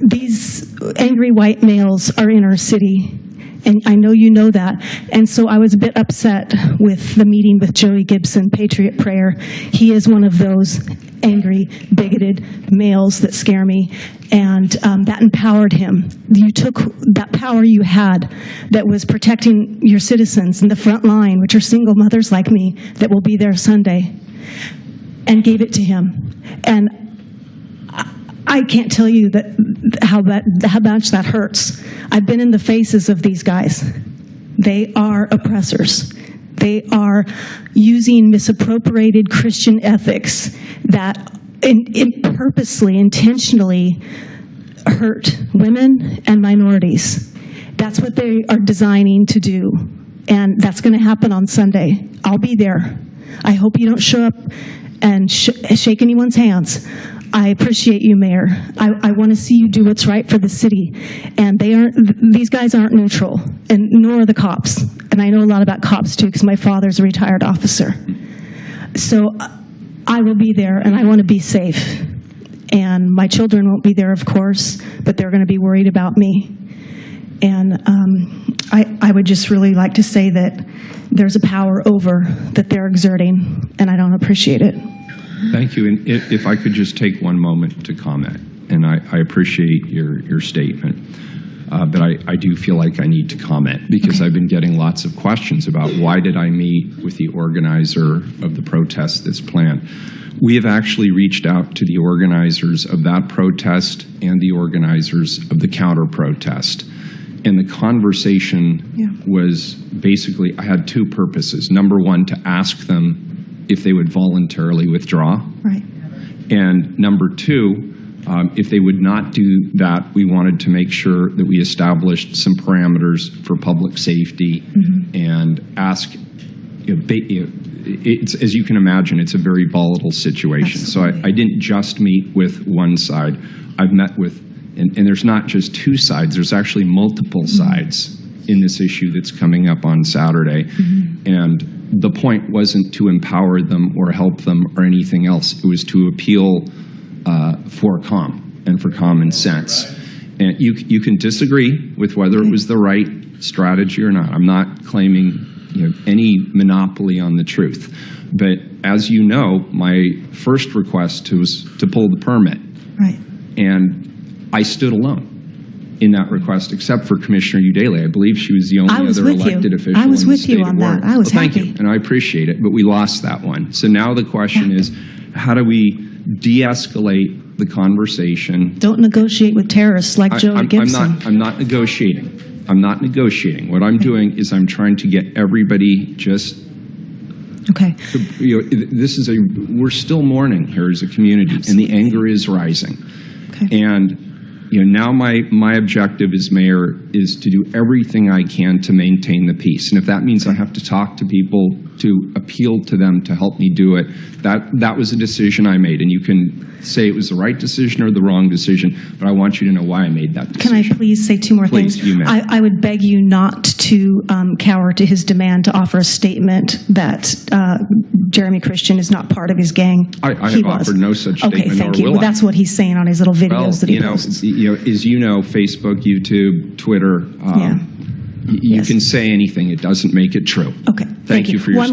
these angry white males are in our city, and I know you know that. And so I was a bit upset with the meeting with Joey Gibson, Patriot Prayer. He is one of those angry, bigoted males that scare me, and that empowered him. You took that power you had that was protecting your citizens in the front line, which are single mothers like me that will be there Sunday, and gave it to him. And I can't tell you how much that hurts. I've been in the faces of these guys. They are oppressors. They are using misappropriated Christian ethics that purposely, intentionally hurt women and minorities. That's what they are designing to do, and that's going to happen on Sunday. I'll be there. I hope you don't show up and shake anyone's hands. I appreciate you, Mayor. I want to see you do what's right for the city. And these guys aren't neutral, and nor are the cops. And I know a lot about cops, too, because my father's a retired officer. So I will be there, and I want to be safe. And my children won't be there, of course, but they're going to be worried about me. And I would just really like to say that there's a power over that they're exerting, and I don't appreciate it. Thank you. And if I could just take one moment to comment, and I appreciate your statement, but I do feel like I need to comment because I've been getting lots of questions about why did I meet with the organizer of the protest that's planned. We have actually reached out to the organizers of that protest and the organizers of the counter-protest. And the conversation was basically, I had two purposes. Number one, to ask them if they would voluntarily withdraw. Right. And number two, if they would not do that, we wanted to make sure that we established some parameters for public safety and ask, it's, as you can imagine, it's a very volatile situation. Absolutely. So I didn't just meet with one side. I've met with, and there's not just two sides, there's actually multiple sides in this issue that's coming up on Saturday. And the point wasn't to empower them or help them or anything else. It was to appeal for calm and for common sense. And you can disagree with whether it was the right strategy or not. I'm not claiming any monopoly on the truth. But as you know, my first request was to pull the permit. Right. And I stood alone in that request, except for Commissioner Udele. I believe she was the only other elected official. I was with you on that. I was happy. Thank you, and I appreciate it, but we lost that one. So now the question is, how do we de-escalate the conversation? Don't negotiate with terrorists like Joey Gibson. I'm not negotiating. I'm not negotiating. What I'm doing is I'm trying to get everybody just... Okay. This is we're still mourning here as a community, and the anger is rising. Okay. And now my objective as mayor is to do everything I can to maintain the peace. And if that means I have to talk to people, to appeal to them to help me do it, that was a decision I made. And you can say it was the right decision or the wrong decision, but I want you to know why I made that decision. Can I please say two more things? Please, you may. I would beg you not to cower to his demand to offer a statement that Jeremy Christian is not part of his gang. I have offered no such statement. Okay, thank you. Well, that's what he's saying on his little videos that he posts. As you know, Facebook, YouTube, Twitter, you can say anything. It doesn't make it true. Okay, Thank you for your